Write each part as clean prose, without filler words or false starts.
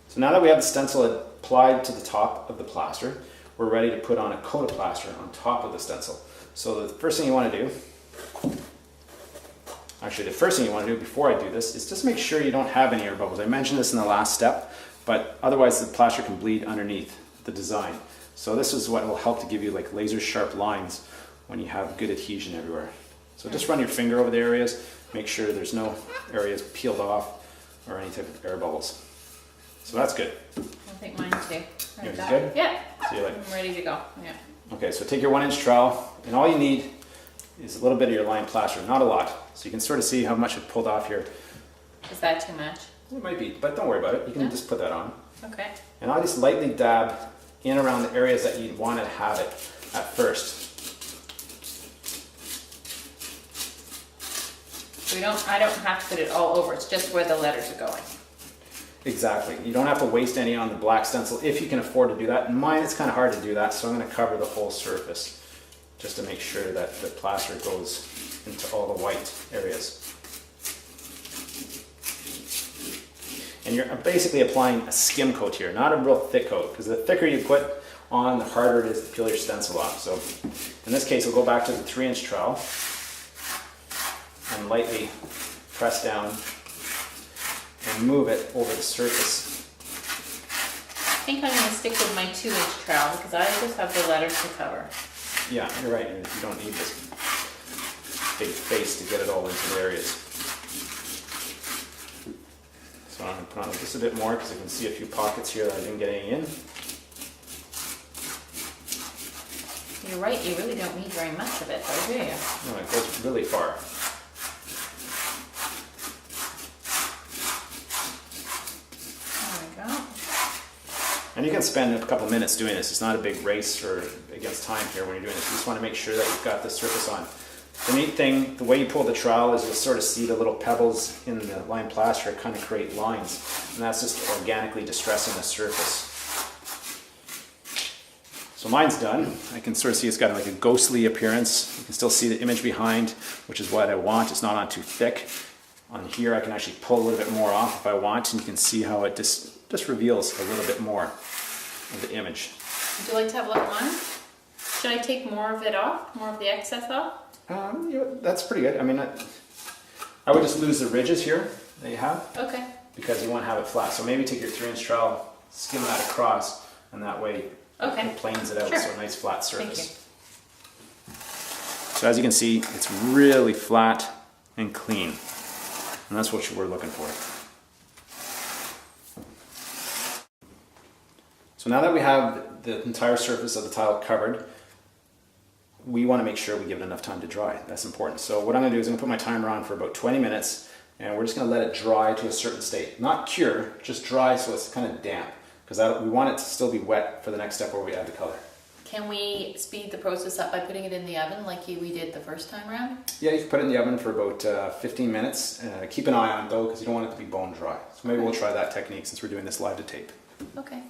So now that we have the stencil applied to the top of the plaster, we're ready to put on a coat of plaster on top of the stencil. So the first thing you want to do, actually the first thing you want to do before I do this is just make sure you don't have any air bubbles. I mentioned this in the last step, but otherwise the plaster can bleed underneath the design. So this is what will help to give you like laser sharp lines when you have good adhesion everywhere. So just run your finger over the areas, make sure there's no areas peeled off or any type of air bubbles. So that's good. I think mine too. Yours is good? Yeah. So you're like, I'm ready to go. Yeah. okay, so take your 1-inch trowel, and all you need is a little bit of your lime plaster, not a lot. So you can sort of see how much it pulled off here. Is that too much? It might be, but don't worry about it. You can just put that on. Okay. And I'll just lightly dab in around the areas that you want to have it at first. So I don't have to put it all over. It's just where the letters are going. Exactly. You don't have to waste any on the black stencil if you can afford to do that. In mine, it's kind of hard to do that, so I'm going to cover the whole surface just to make sure that the plaster goes into all the white areas. And you're basically applying a skim coat here, not a real thick coat, because the thicker you put on, the harder it is to peel your stencil off. So in this case, we'll go back to the 3-inch trowel and lightly press down and move it over the surface. I think I'm going to stick with my 2-inch trowel because I just have the letters to cover. Yeah, you're right. You don't need this big face to get it all into the areas. So I'm going to put on just a bit more because I can see a few pockets here that I didn't get any in. You're right, you really don't need very much of it though, do you? No, it goes really far. And you can spend a couple minutes doing this. It's not a big race or against time here when you're doing this. You just want to make sure that you've got the surface on. The neat thing, the way you pull the trowel is you'll sort of see the little pebbles in the lime plaster kind of create lines. And that's just organically distressing the surface. So mine's done. I can sort of see it's got like a ghostly appearance. You can still see the image behind, which is what I want. It's not on too thick. On here I can actually pull a little bit more off if I want, and you can see how it just reveals a little bit more of the image. Would you like to have a look at mine? Should I take more of it off? More of the excess off? That's pretty good. I mean, I would just lose the ridges here that you have. Okay. Because you want to have it flat. So maybe take your 3-inch trowel, skim that across, and that way it planes it out. Sure. So a nice flat surface. Thank you. So as you can see, it's really flat and clean. And that's what we're looking for. So now that we have the entire surface of the tile covered, we want to make sure we give it enough time to dry. That's important. So what I'm going to do is I'm going to put my timer on for about 20 minutes, and we're just going to let it dry to a certain state. Not cure, just dry so it's kind of damp, because we want it to still be wet for the next step where we add the color. Can we speed the process up by putting it in the oven like we did the first time around? Yeah, you can put it in the oven for about 15 minutes. Keep an eye on it though, because you don't want it to be bone dry. So maybe we'll try that technique since we're doing this live to tape. Okay.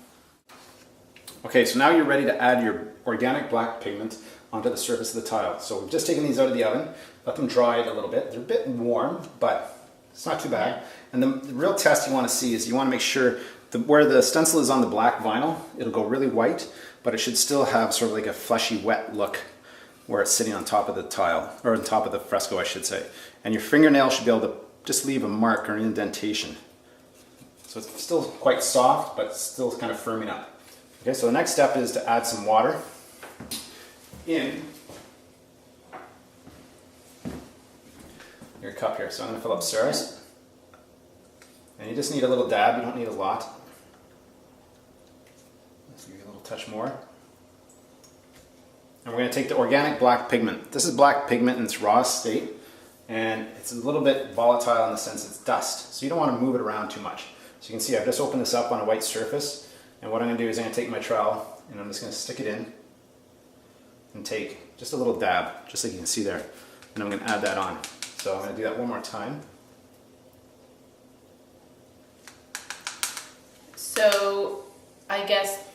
Okay, so now you're ready to add your organic black pigment onto the surface of the tile. So we've just taken these out of the oven, let them dry a little bit. They're a bit warm, but it's not too bad. Yeah. And the real test you want to see is you want to make sure where the stencil is on the black vinyl, it'll go really white, but it should still have sort of like a fleshy, wet look where it's sitting on top of the tile, or on top of the fresco, I should say. And your fingernail should be able to just leave a mark or an indentation. So it's still quite soft, but still kind of firming up. Okay, so the next step is to add some water in your cup here. So I'm going to fill up Sarah's. And you just need a little dab, you don't need a lot. Let's give you a little touch more. And we're going to take the organic black pigment. This is black pigment in its raw state, and it's a little bit volatile in the sense it's dust. So you don't want to move it around too much. So you can see I've just opened this up on a white surface, and what I'm going to do is I'm going to take my trowel and I'm just going to stick it in and take just a little dab, just like you can see there, and I'm going to add that on. So I'm going to do that one more time. So I guess,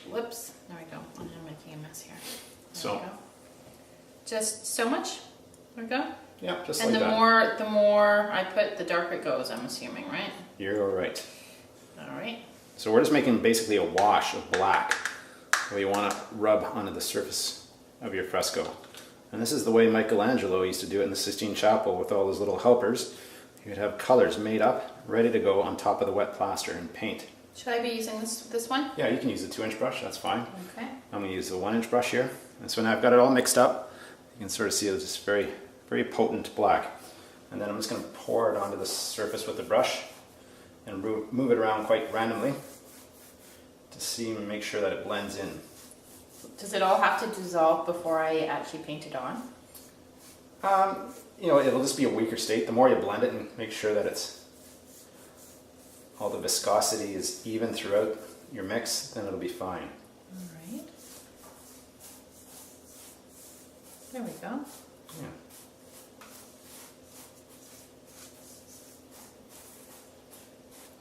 whoops, there we go. I'm making a mess here. There we go. Just so much? There we go. Yeah, just and like that. And the more I put, the darker it goes, I'm assuming, right? You're right. All right. So we're just making basically a wash of black that you want to rub onto the surface of your fresco. And this is the way Michelangelo used to do it in the Sistine Chapel with all those little helpers. He would have colors made up, ready to go on top of the wet plaster and paint. Should I be using this one? Yeah, you can use a 2-inch brush, that's fine. Okay. I'm going to use the 1-inch brush here. And so now I've got it all mixed up. You can sort of see it's just very, very potent black. And then I'm just going to pour it onto the surface with the brush and move it around quite randomly to see and make sure that it blends in. Does it all have to dissolve before I actually paint it on? You know, it'll just be a weaker state. The more you blend it and make sure that all the viscosity is even throughout your mix, then it'll be fine. All right. There we go. Yeah.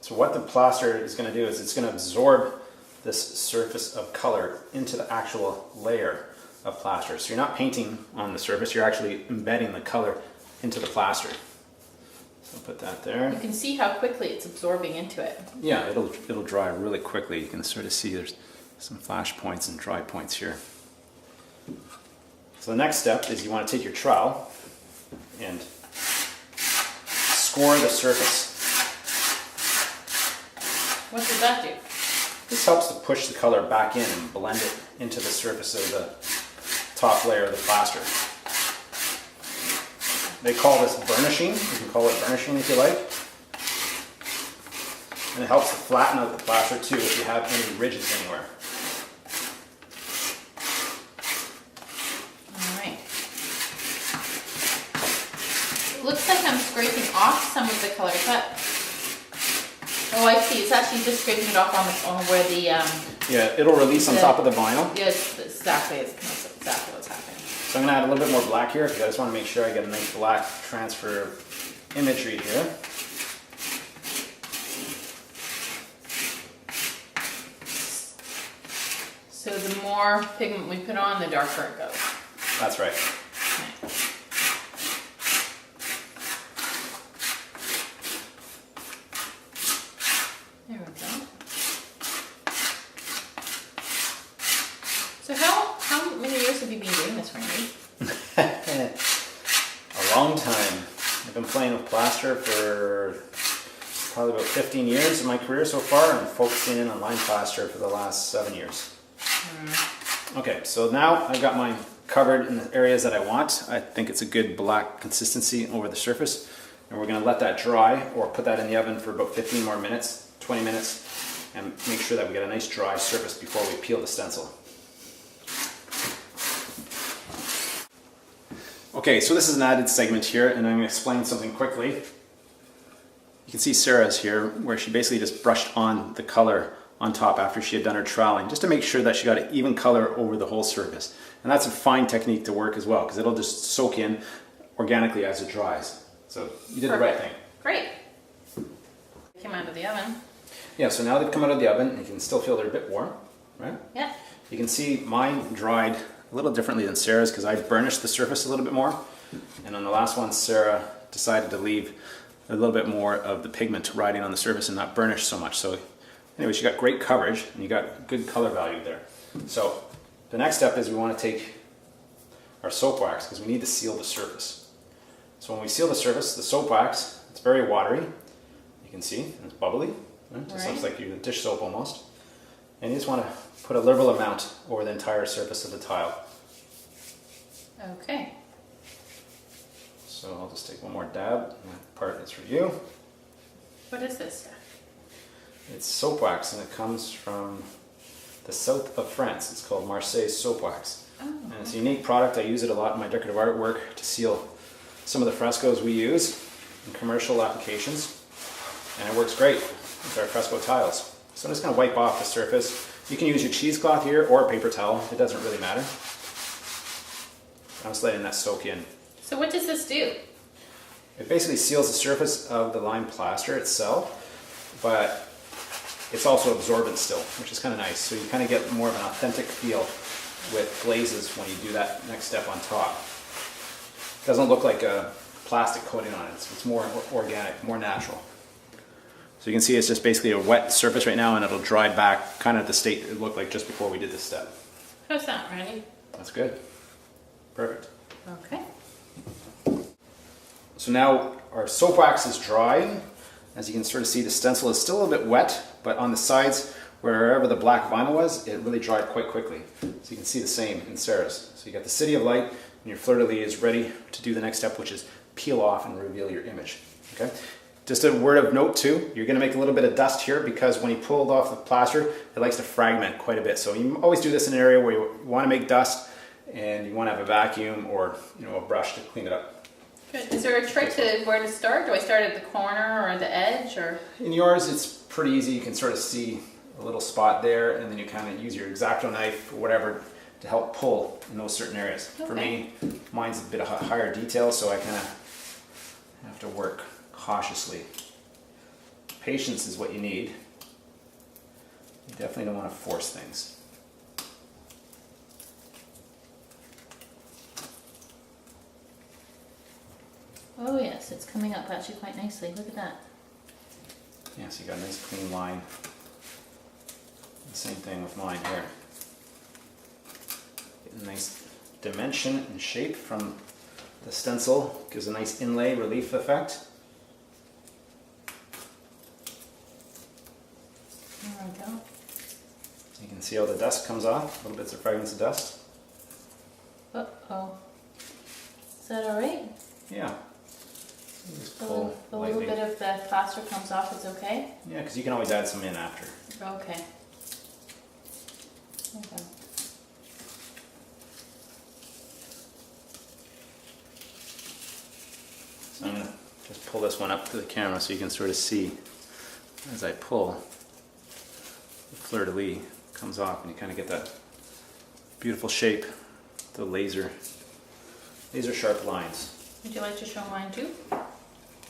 So what the plaster is going to do is it's going to absorb this surface of color into the actual layer of plaster. So you're not painting on the surface, you're actually embedding the color into the plaster. So put that there. You can see how quickly it's absorbing into it. Yeah, it'll dry really quickly. You can sort of see there's some flash points and dry points here. So the next step is you want to take your trowel and score the surface. What does that do? This helps to push the color back in and blend it into the surface of the top layer of the plaster. They call this burnishing. You can call it burnishing if you like. And it helps to flatten out the plaster too if you have any ridges anywhere. Alright. It looks like I'm scraping off some of the color, but oh, I see. It's actually just scraping it off on where the yeah, it'll release on top of the vinyl. Yes, exactly. That's exactly what's happening. So I'm going to add a little bit more black here because I just want to make sure I get a nice black transfer imagery here. So the more pigment we put on, the darker it goes. That's right. Okay. There we go. So how many years have you been doing this, Randy? A long time. I've been playing with plaster for probably about 15 years of my career so far, and focusing in on line plaster for the last 7 years. Okay, so now I've got mine covered in the areas that I want. I think it's a good black consistency over the surface, and we're going to let that dry or put that in the oven for about 15 more minutes, 20 minutes, and make sure that we get a nice dry surface before we peel the stencil. Okay, so this is an added segment here, and I'm going to explain something quickly. You can see Sarah's here, where she basically just brushed on the color on top after she had done her troweling, just to make sure that she got an even color over the whole surface. And that's a fine technique to work as well, because it'll just soak in organically as it dries. So you did the right thing. Great. Came out of the oven. Yeah, so now they've come out of the oven, you can still feel they're a bit warm, right? Yeah. You can see mine dried a little differently than Sarah's because I burnished the surface a little bit more. And on the last one, Sarah decided to leave a little bit more of the pigment riding on the surface and not burnish so much. So anyway, you got great coverage and you got good color value there. So the next step is we want to take our soap wax because we need to seal the surface. So when we seal the surface, the soap wax, it's very watery. You can see it's bubbly. Right? It just looks like your dish soap almost. And you just want to put a liberal amount over the entire surface of the tile. Okay. So I'll just take one more dab. That part is for you. What is this stuff? It's soap wax, and it comes from the south of France. It's called Marseille soap wax. Oh, and it's a unique product. I use it a lot in my decorative artwork to seal some of the frescoes we use in commercial applications. And it works great with our fresco tiles. So I'm just going to wipe off the surface. You can use your cheesecloth here or a paper towel. It doesn't really matter. I'm just letting that soak in. So what does this do? It basically seals the surface of the lime plaster itself, but it's also absorbent still, which is kind of nice. So you kind of get more of an authentic feel with glazes when you do that next step on top. It doesn't look like a plastic coating on it. It's more organic, more natural. So you can see it's just basically a wet surface right now, and it'll dry back kind of at the state it looked like just before we did this step. How's that, ready? That's good. Perfect. Okay. So now our soap wax is drying. As you can sort of see, the stencil is still a little bit wet, but on the sides, wherever the black vinyl was, it really dried quite quickly. So you can see the same in Sarah's. So you got the City of Light, and your fleur-de-lis is ready to do the next step, which is peel off and reveal your image. Okay. Just a word of note too, you're going to make a little bit of dust here because when you pulled off the plaster, it likes to fragment quite a bit. So you always do this in an area where you want to make dust and you want to have a vacuum or a brush to clean it up. Good. Is there a trick to where to start? Do I start at the corner or the edge? Or in yours, it's pretty easy. You can sort of see a little spot there, and then you kind of use your X-Acto knife or whatever to help pull in those certain areas. Okay. For me, mine's a bit of higher detail, so I kind of have to work cautiously. Patience is what you need. You definitely don't want to force things. oh yes, it's coming up actually quite nicely. Look at that. Yeah, so you got a nice clean line. The same thing with mine here. Get a nice dimension and shape from the stencil. Gives a nice inlay relief effect. There we go. You can see how the dust comes off, little bits of fragments of dust. Uh-oh. Is that all right? Yeah. Just A pull little lightly. bit of the plaster comes off, it's okay? Yeah, because you can always add some in after. Okay. Okay. So I'm going to just pull this one up to the camera so you can sort of see as I pull, the fleur-de-lis comes off and you kind of get that beautiful shape, the laser sharp lines. Would you like to show mine too?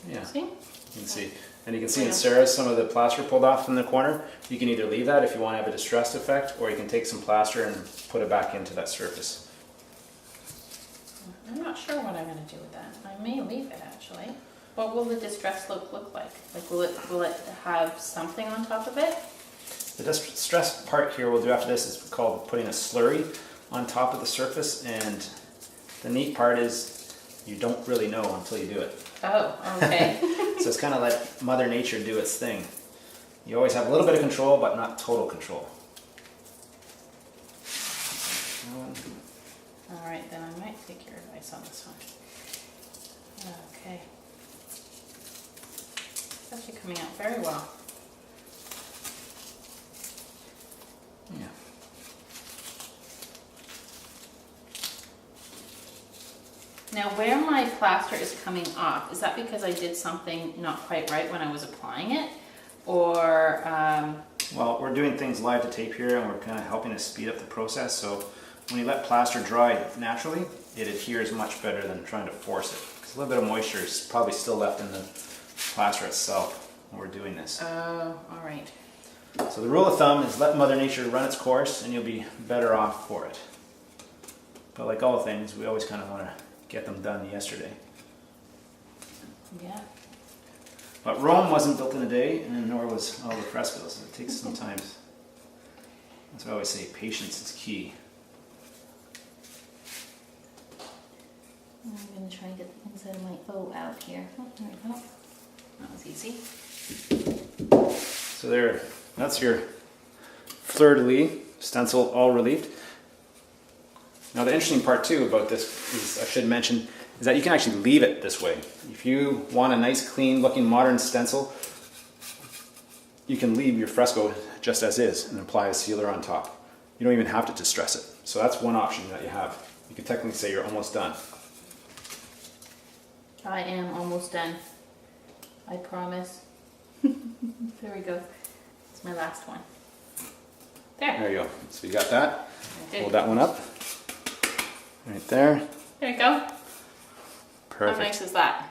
Yeah, See? you can see. And you can see in Sarah's some of the plaster pulled off from the corner. You can either leave that if you want to have a distressed effect, or you can take some plaster and put it back into that surface. I'm not sure what I'm going to do with that. I may leave it actually. What will the distress look like? Like will it have something on top of it? The distress part here we'll do after this is called putting a slurry on top of the surface, and the neat part is you don't really know until you do it. Oh, okay. So it's kind of let Mother Nature do its thing. You always have a little bit of control, but not total control. All right, then I might take your advice on this one. Okay. It's actually coming out very well. Yeah. Now where my plaster is coming off, is that because I did something not quite right when I was applying it? Or, Well, we're doing things live to tape here, and we're kind of helping to speed up the process. So when you let plaster dry naturally, it adheres much better than trying to force it. Because a little bit of moisture is probably still left in the plaster itself when we're doing this. oh, all right. So the rule of thumb is let Mother Nature run its course, and you'll be better off for it. But like all things, we always kind of want to get them done yesterday. Yeah. But Rome wasn't built in a day, and nor was all the Frescoes. So it takes some time. That's why I always say patience is key. I'm going to try and get the inside of my O out here. Oh, there we go. That was easy. So there, that's your fleur-de-lis stencil all relieved. Now the interesting part too about this is, I should mention, is that you can actually leave it this way. If you want a nice clean looking modern stencil, you can leave your fresco just as is and apply a sealer on top. You don't even have to distress it. So that's one option that you have. You can technically say you're almost done. I am almost done. I promise. There we go. It's my last one. There you go. So you got that. I did. Hold that one up. Right there. There you go. Perfect. How nice is that?